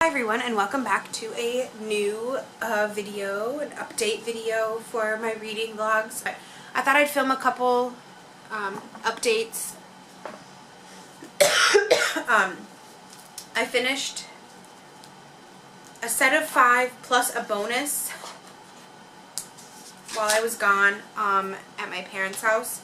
Hi everyone, and welcome back to a new video, an update video for my reading vlogs. I thought I'd film a couple updates. I finished a set of 5 plus a bonus while I was gone at my parents' house.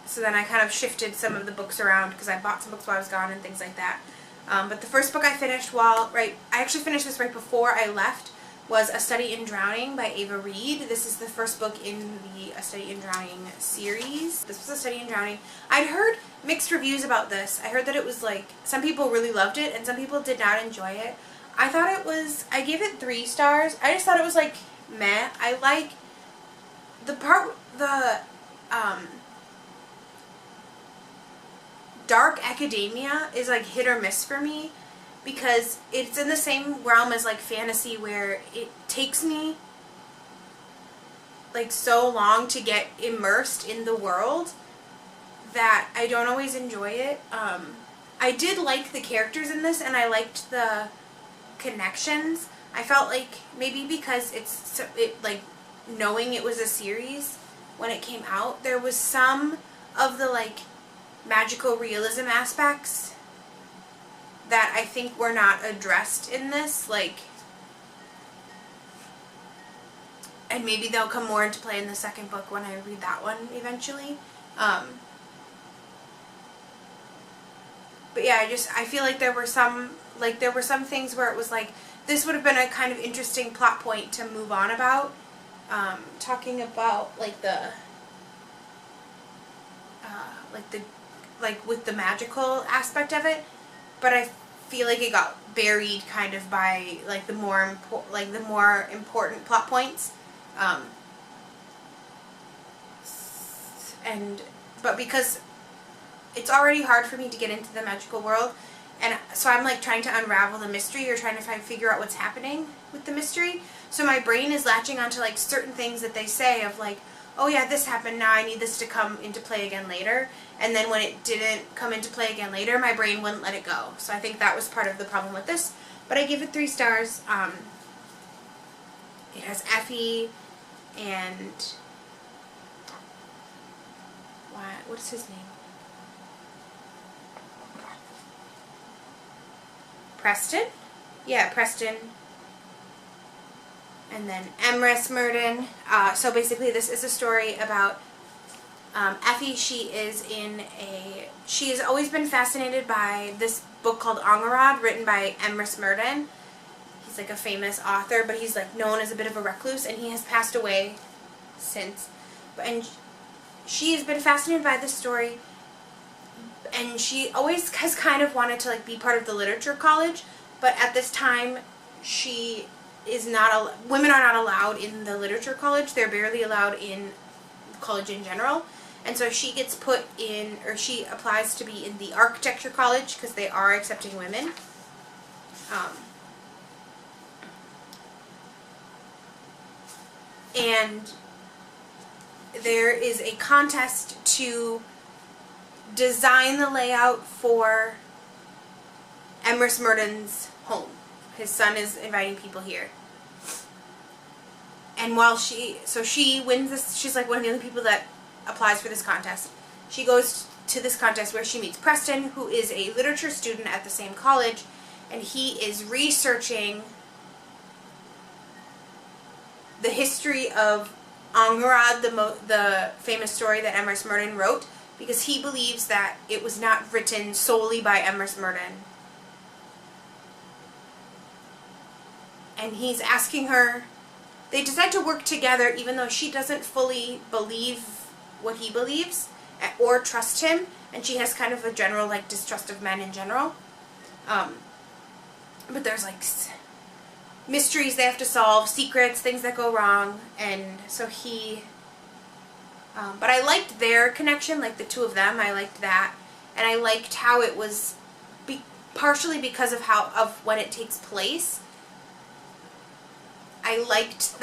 So then I kind of shifted some of the books around because I bought some books while I was gone and things like that. But the first book I finished I actually finished this right before I left, was A Study in Drowning by Ava Reid. This is the first book in the A Study in Drowning series. This was A Study in Drowning. I'd heard mixed reviews about this. I heard that it was like, some people really loved it and some people did not enjoy it. I gave it 3 stars. I just thought it was like, meh. I like dark academia is like hit or miss for me because it's in the same realm as like fantasy, where it takes me like so long to get immersed in the world that I don't always enjoy it. I did like the characters in this and I liked the connections. I felt like maybe because like knowing it was a series when it came out, there was some of the like magical realism aspects that I think were not addressed in this, like, and maybe they'll come more into play in the second book when I read that one eventually. But yeah, I feel like there were some things where it was like, this would have been a kind of interesting plot point to move on about, talking about like with the magical aspect of it, but I feel like it got buried kind of by like the more important plot points, but because it's already hard for me to get into the magical world, and so I'm like trying to unravel the mystery or trying to figure out what's happening with the mystery, so my brain is latching onto like certain things that they say of like, oh yeah, this happened, now I need this to come into play again later. And then when it didn't come into play again later, my brain wouldn't let it go. So I think that was part of the problem with this. But I gave it 3 stars. It has Effie and... what is his name? Preston? Yeah, Preston. And then Emrys Myrddin. So basically this is a story about Effie. She has always been fascinated by this book called Angharad, written by Emrys Myrddin. He's like a famous author, but he's like known as a bit of a recluse, and he has passed away since. And she has been fascinated by this story, and she always has kind of wanted to like be part of the literature college, but at this time women are not allowed in the literature college. They're barely allowed in college in general. And so she gets put in, or she applies to be in the architecture college because they are accepting women. And there is a contest to design the layout for Emrys Myrddin's home. His son is inviting people here. And she wins this, she's like one of the only people that applies for this contest. She goes to this contest where she meets Preston, who is a literature student at the same college, and he is researching the history of Angharad, the famous story that Emrys Myrddin wrote, because he believes that it was not written solely by Emrys Myrddin. And he's asking her, they decide to work together even though she doesn't fully believe what he believes or trust him, and she has kind of a general like distrust of men in general. But there's like mysteries they have to solve, secrets, things that go wrong, and so but I liked their connection, like the two of them. I liked that, and I liked how it was partially because of when it takes place. I liked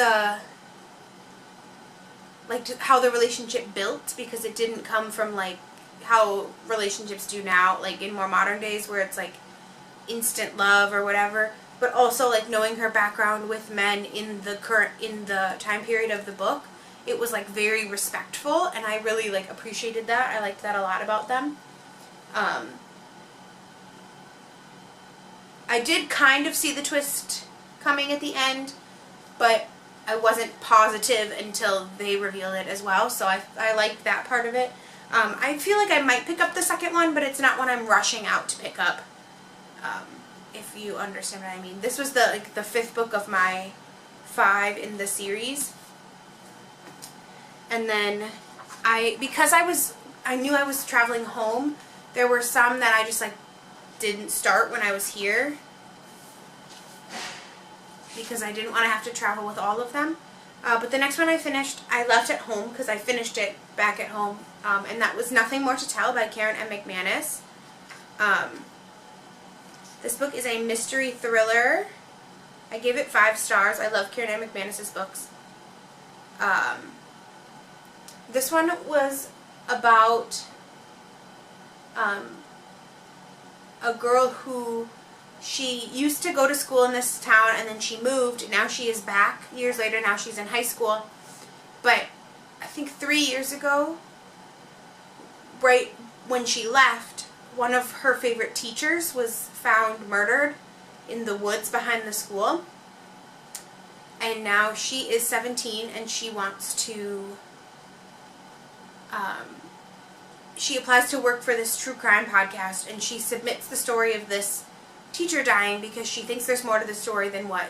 how the relationship built, because it didn't come from like how relationships do now, like in more modern days where it's like instant love or whatever, but also like knowing her background with men in the time period of the book, it was like very respectful, and I really like appreciated that. I liked that a lot about them. I did kind of see the twist coming at the end, but I wasn't positive until they revealed it as well, so I liked that part of it. I feel like I might pick up the second one, but it's not one I'm rushing out to pick up, if you understand what I mean. This was the fifth book of my 5 in the series. And then because I knew I was traveling home, there were some that I just like didn't start when I was here, because I didn't want to have to travel with all of them. But the next one I finished, I left at home because I finished it back at home, and that was Nothing More to Tell by Karen M. McManus. This book is a mystery thriller. I gave it 5 stars. I love Karen M. McManus's books. This one was about a girl who, she used to go to school in this town and then she moved. Now she is back years later. Now she's in high school. But I think 3 years ago, right when she left, one of her favorite teachers was found murdered in the woods behind the school. And now she is 17 and she wants to, she applies to work for this true crime podcast, and she submits the story of this teacher dying because she thinks there's more to the story than what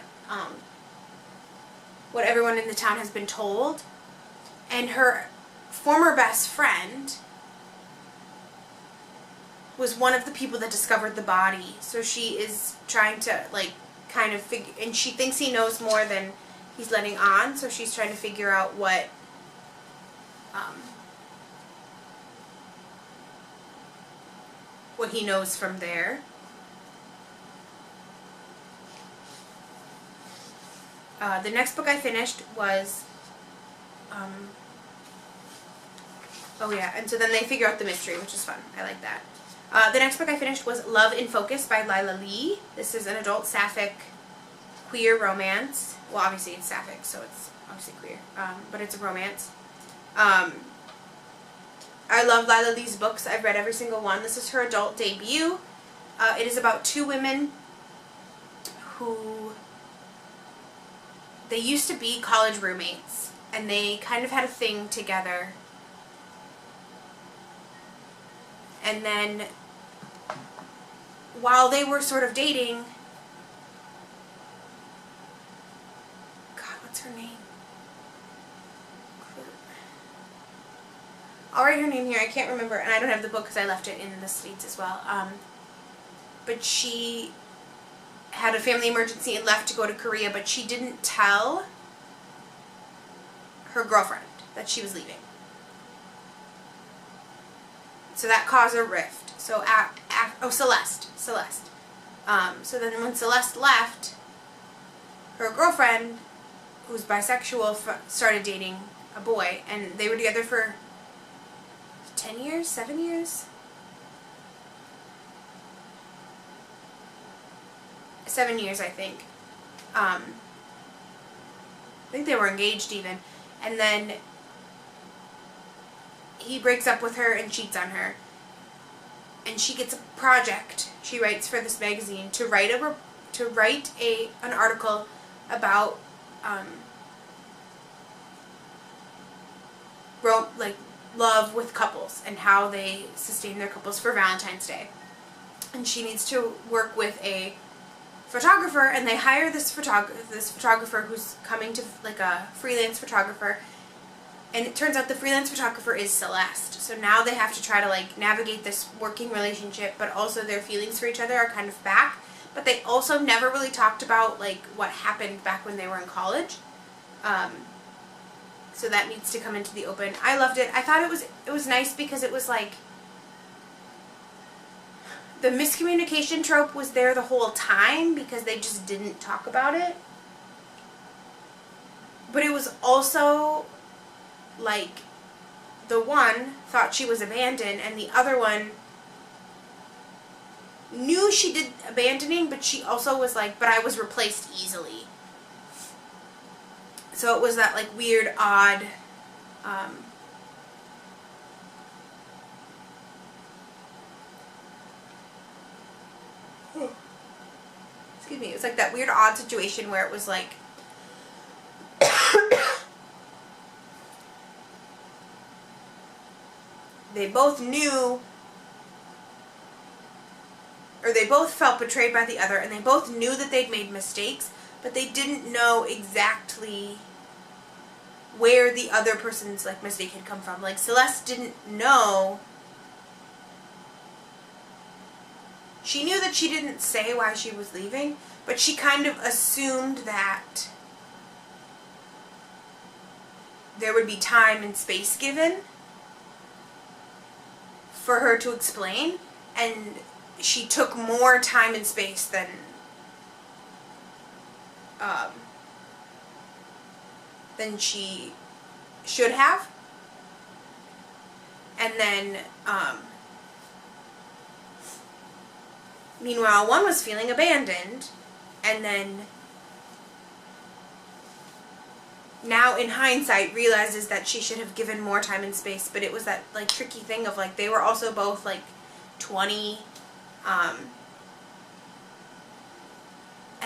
everyone in the town has been told. And her former best friend was one of the people that discovered the body, so she is trying to like kind of figure, and she thinks he knows more than he's letting on, so she's trying to figure out what he knows from there. The next book I finished was, oh yeah, and so then they figure out the mystery, which is fun. I like that. The next book I finished was Love in Focus by Lila Lee. This is an adult sapphic queer romance. Well, obviously it's sapphic, so it's obviously queer, but it's a romance. I love Lila Lee's books. I've read every single one. This is her adult debut. It is about 2 women who, they used to be college roommates, and they kind of had a thing together. And then, while they were sort of dating, God, what's her name? I'll write her name here. I can't remember, and I don't have the book because I left it in the States as well. But she had a family emergency and left to go to Korea, but she didn't tell her girlfriend that she was leaving. So that caused a rift. So, Celeste. So then when Celeste left, her girlfriend, who's bisexual, started dating a boy, and they were together for 10 years? 7 years? 7 years, I think. I think they were engaged even. And then he breaks up with her and cheats on her. And she gets a project she writes for this magazine to write an article about love with couples and how they sustain their couples for Valentine's Day. And she needs to work with a photographer, and they hire this photographer who's coming to, like, a freelance photographer, and it turns out the freelance photographer is Celeste. So now they have to try to like navigate this working relationship, but also their feelings for each other are kind of back. But they also never really talked about like what happened back when they were in college. So that needs to come into the open. I loved it. I thought it was nice because it was like, the miscommunication trope was there the whole time because they just didn't talk about it. But it was also like, the one thought she was abandoned, and the other one knew she did abandoning, but she also was like, but I was replaced easily. So it was that like weird, odd, excuse me, it was like that weird, odd situation where it was like, they both knew, or they both felt betrayed by the other, and they both knew that they'd made mistakes, but they didn't know exactly where the other person's like mistake had come from. Like Celeste didn't know. She knew that she didn't say why she was leaving, but she kind of assumed that there would be time and space given for her to explain, and she took more time and space than she should have. And then, meanwhile, one was feeling abandoned, and then now in hindsight realizes that she should have given more time and space, but it was that like tricky thing of like they were also both like 20, and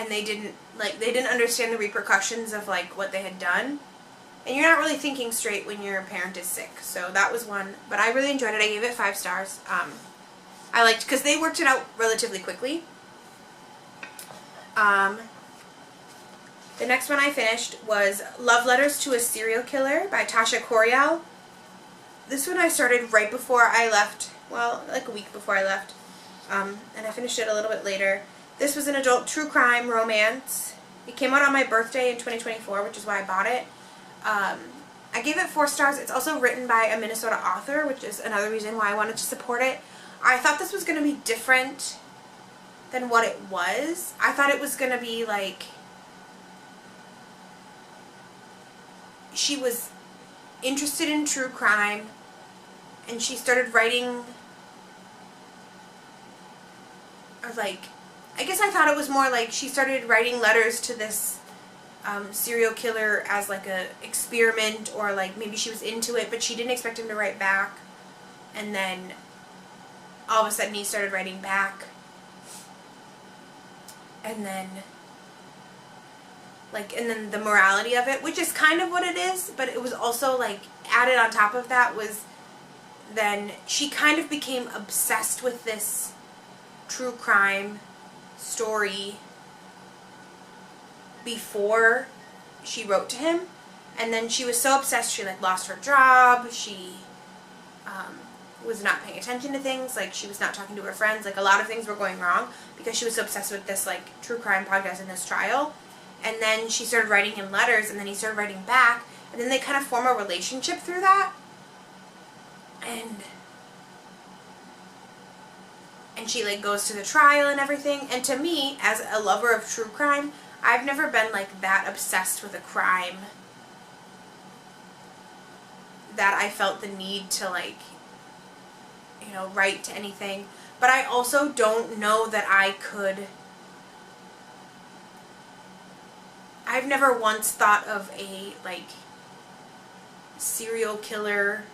they didn't understand the repercussions of like what they had done. And you're not really thinking straight when your parent is sick. So that was one, but I really enjoyed it. I gave it 5 stars. I liked, because they worked it out relatively quickly. The next one I finished was Love Letters to a Serial Killer by Tasha Coriel. This one I started right before I left, well, like a week before I left, and I finished it a little bit later. This was an adult true crime romance. It came out on my birthday in 2024, which is why I bought it. I gave it 4 stars. It's also written by a Minnesota author, which is another reason why I wanted to support it. I thought this was going to be different than what it was. I thought it was going to be like, she was interested in true crime, and she started writing, or like, I guess I thought it was more like she started writing letters to this serial killer as like a experiment, or like maybe she was into it, but she didn't expect him to write back, and then all of a sudden he started writing back, and then the morality of it, which is kind of what it is, but it was also like added on top of that was then she kind of became obsessed with this true crime story before she wrote to him, and then she was so obsessed she like lost her job, she was not paying attention to things, like she was not talking to her friends, like a lot of things were going wrong because she was so obsessed with this like true crime podcast and this trial. And then she started writing him letters, and then he started writing back, and then they kind of form a relationship through that. And she like goes to the trial and everything. And to me, as a lover of true crime, I've never been like that obsessed with a crime that I felt the need to like, you know, write to anything. But I also don't know that I could. I've never once thought of a like serial killer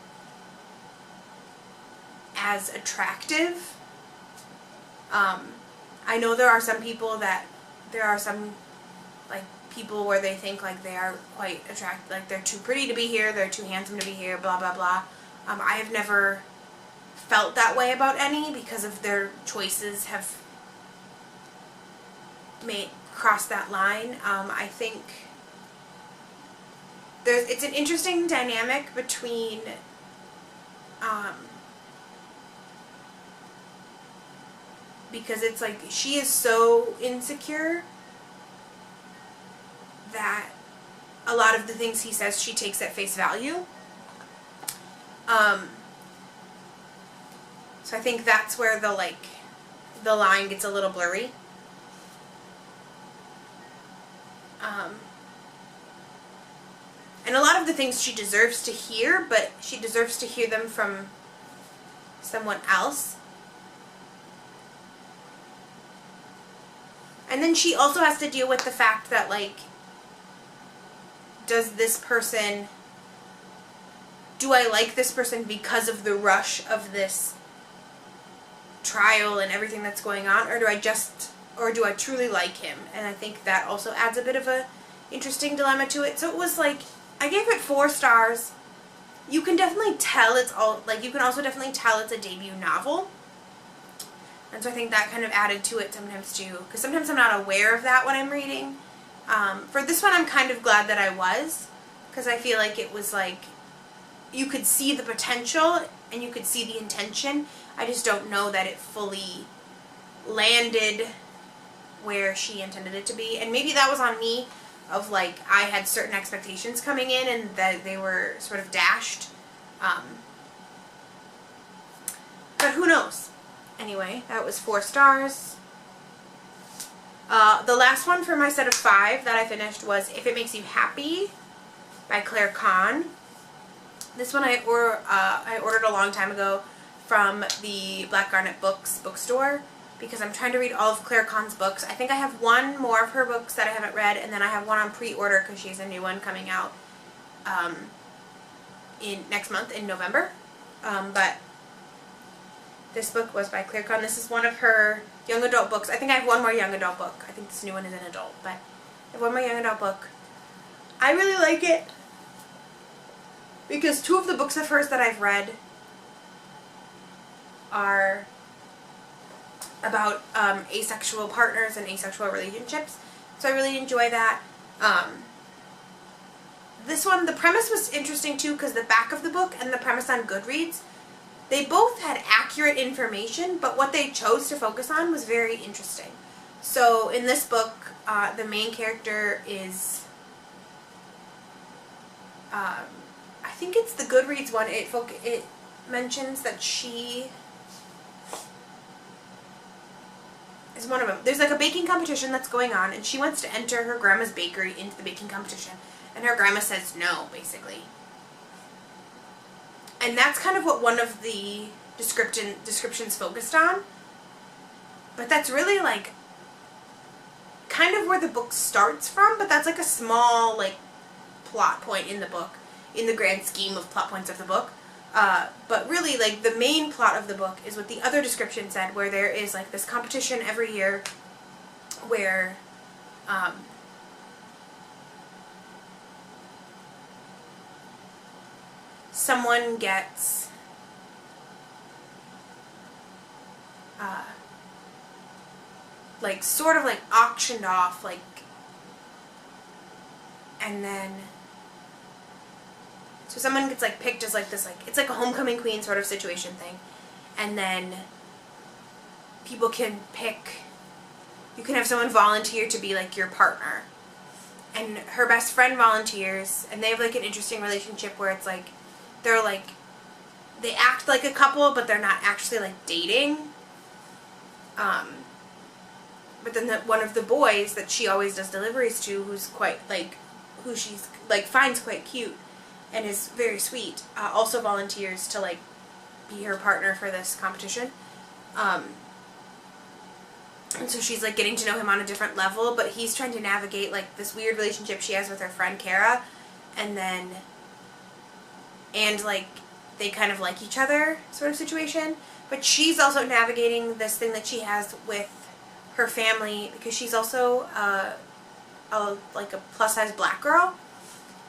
as attractive. I know there are some people like people where they think like they are quite attractive, like they're too pretty to be here, they're too handsome to be here, blah blah blah. I have never felt that way about any because of their choices have crossed that line. I think it's an interesting dynamic between because it's like she is so insecure that a lot of the things he says she takes at face value. So I think that's where the line gets a little blurry. And a lot of the things she deserves to hear, but she deserves to hear them from someone else. And then she also has to deal with the fact that, like, does this person, do I like this person because of the rush of this trial and everything that's going on, or do I truly like him? And I think that also adds a bit of a interesting dilemma to it. So it was like, I gave it 4 stars. You can definitely tell it's all, like, you can also definitely tell it's a debut novel. And so I think that kind of added to it sometimes too, because sometimes I'm not aware of that when I'm reading. For this one, I'm kind of glad that I was, because I feel like it was like, you could see the potential and you could see the intention. I just don't know that it fully landed where she intended it to be. And maybe that was on me, of like, I had certain expectations coming in and that they were sort of dashed. But who knows? Anyway, that was 4 stars. The last one for my set of 5 that I finished was If It Makes You Happy by Claire Kahn. This one I ordered a long time ago from the Black Garnet Books bookstore, because I'm trying to read all of Claire Kahn's books. I think I have one more of her books that I haven't read, and then I have one on pre-order because she has a new one coming out in next month in November. But this book was by Claire Kahn. This is one of her young adult books. I think I have one more young adult book. I think this new one is an adult, but I have one more young adult book. I really like it because 2 of the books of hers that I've read are about asexual partners and asexual relationships. So I really enjoy that. This one, the premise was interesting too, because the back of the book and the premise on Goodreads, they both had accurate information, but what they chose to focus on was very interesting. So in this book, the main character is, I think it's the Goodreads one, it mentions that she is one of them. There's like a baking competition that's going on, and she wants to enter her grandma's bakery into the baking competition, and her grandma says no, basically. And that's kind of what one of the descriptions focused on. But that's really like kind of where the book starts from, but that's like a small like plot point in the book, in the grand scheme of plot points of the book. But really, like, the main plot of the book is what the other description said, where there is like this competition every year where someone gets like sort of like auctioned off, like, and then so someone gets like picked as like this, like, it's like a homecoming queen sort of situation thing, and then people can pick, you can have someone volunteer to be like your partner, and her best friend volunteers, and they have like an interesting relationship where it's like they're like, they act like a couple, but they're not actually like dating. But then one of the boys that she always does deliveries to, who's quite like, who she's like finds quite cute and is very sweet, also volunteers to like be her partner for this competition. And so she's like getting to know him on a different level, but he's trying to navigate like this weird relationship she has with her friend Kara, and like they kind of like each other sort of situation. But she's also navigating this thing that she has with her family, because she's also like a plus-size black girl,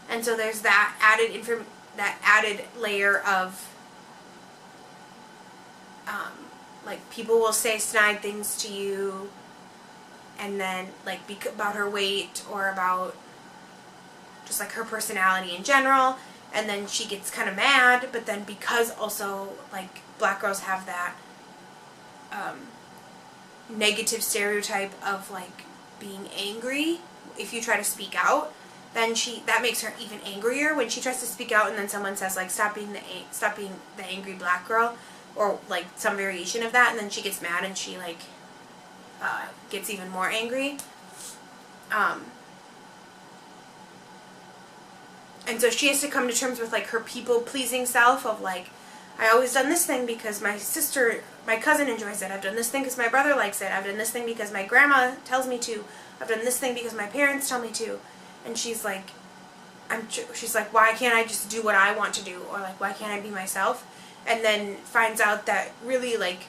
and so there's that added layer of like people will say snide things to you, and then like about her weight or about just like her personality in general, and then she gets kind of mad, but then because also like black girls have that negative stereotype of like being angry if you try to speak out, then that makes her even angrier when she tries to speak out, and then someone says like stop being the angry black girl, or like some variation of that, and then she gets mad and she like gets even more angry. And so she has to come to terms with like her people-pleasing self of like, I always done this thing because my cousin enjoys it. I've done this thing because my brother likes it. I've done this thing because my grandma tells me to. I've done this thing because my parents tell me to. And she's like, why can't I just do what I want to do? Or like, why can't I be myself? And then finds out that really like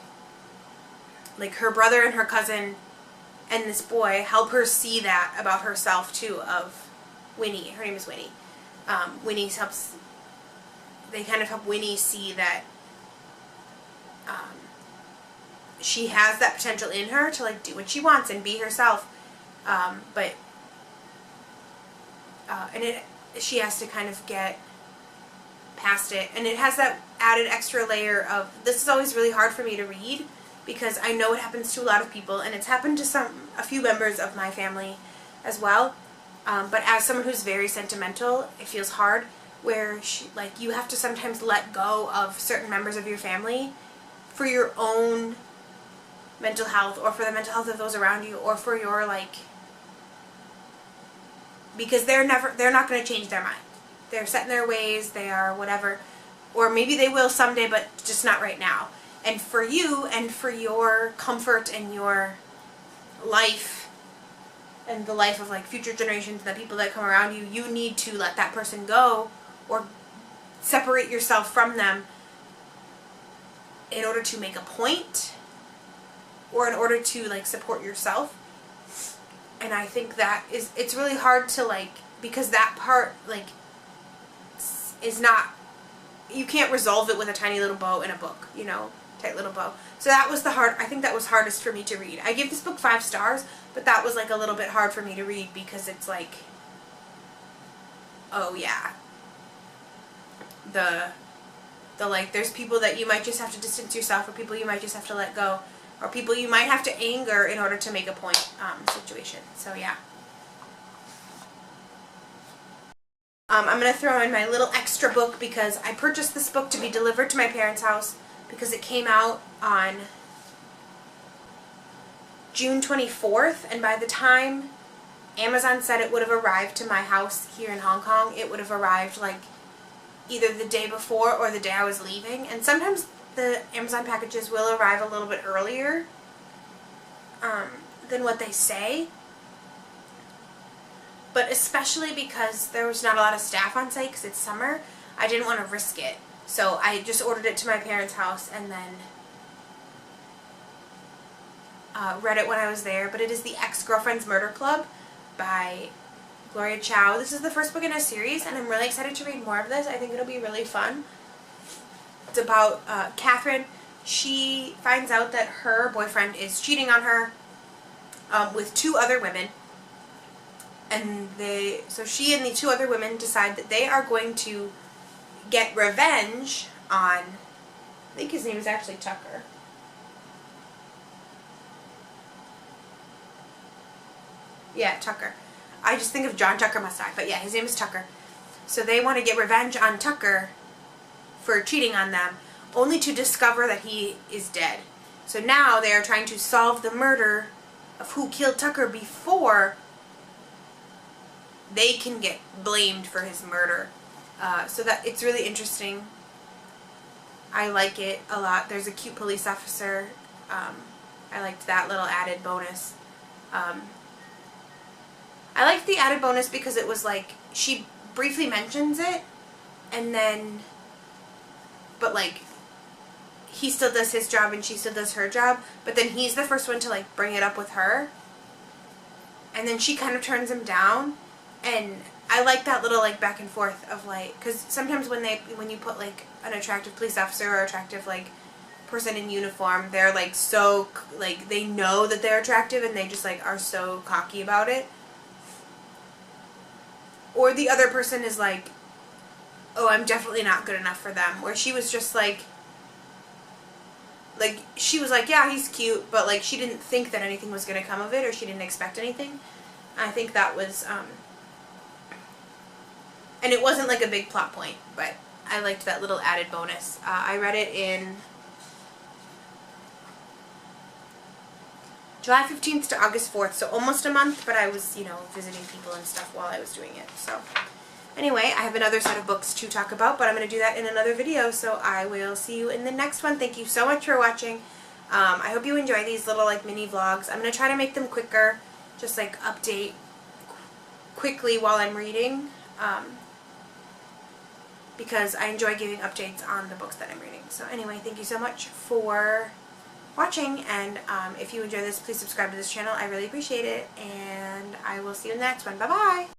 her brother and her cousin and this boy help her see that about herself too, of Winnie. Her name is Winnie. They kind of help Winnie see that she has that potential in her to like do what she wants and be herself. She has to kind of get past it. And it has that added extra layer of, this is always really hard for me to read because I know it happens to a lot of people, and it's happened to a few members of my family as well. But as someone who's very sentimental, it feels hard where you have to sometimes let go of certain members of your family for your own mental health, or for the mental health of those around you, or for your because they're not going to change their mind. They're set in their ways, they are whatever, or maybe they will someday, but just not right now. And for you, and for your comfort and your life, and the life of future generations and the people that come around you, you need to let that person go or separate yourself from them in order to make a point, or in order to support yourself. And I think that it's really hard to because that part is not, you can't resolve it with a tiny little bow in a book, tight little bow. So that was I think that was hardest for me to read. I gave this book 5 stars, but that was a little bit hard for me to read because it's oh yeah, there's people that you might just have to distance yourself, or people you might just have to let go, or people you might have to anger in order to make a point situation. So yeah. I'm going to throw in my little extra book because I purchased this book to be delivered to my parents' house because it came out on June 24th, and by the time Amazon said it would have arrived to my house here in Hong Kong, it would have arrived either the day before or the day I was leaving. And sometimes the Amazon packages will arrive a little bit earlier than what they say. But especially because there was not a lot of staff on site because it's summer, I didn't want to risk it. So I just ordered it to my parents' house and then read it when I was there. But it is The Ex-Girlfriend's Murder Club by Gloria Chow. This is the first book in a series, and I'm really excited to read more of this. I think it'll be really fun. It's about Catherine. She finds out that her boyfriend is cheating on her with 2 other women. And so she and the 2 other women decide that they are going to get revenge on, I think his name is actually Tucker. Yeah, Tucker. I just think of John Tucker Must Die, but yeah, his name is Tucker. So they want to get revenge on Tucker for cheating on them, only to discover that he is dead. So now they are trying to solve the murder of who killed Tucker before they can get blamed for his murder. So that it's really interesting. I like it a lot. There's a cute police officer. I liked that little added bonus. I liked the added bonus because it was she briefly mentions it, and then, but he still does his job and she still does her job, but then he's the first one to bring it up with her, and then she kind of turns him down. And I like that little back and forth of because sometimes when you put an attractive police officer or attractive person in uniform, they're so they know that they're attractive and they just are so cocky about it. Or the other person is oh, I'm definitely not good enough for them. Where she was just she was yeah, he's cute, but she didn't think that anything was going to come of it, or she didn't expect anything. I think that was and it wasn't a big plot point, but I liked that little added bonus. I read it in July 15th to August 4th, so almost a month, but I was, visiting people and stuff while I was doing it. So Anyway, I have another set of books to talk about, but I'm going to do that in another video, so I will see you in the next one. Thank you so much for watching. I hope you enjoy these little like mini vlogs. I'm going to try to make them quicker, just like update quickly while I'm reading, because I enjoy giving updates on the books that I'm reading. So anyway, thank you so much for watching, and if you enjoy this, please subscribe to this channel. I really appreciate it, and I will see you in the next one. Bye-bye!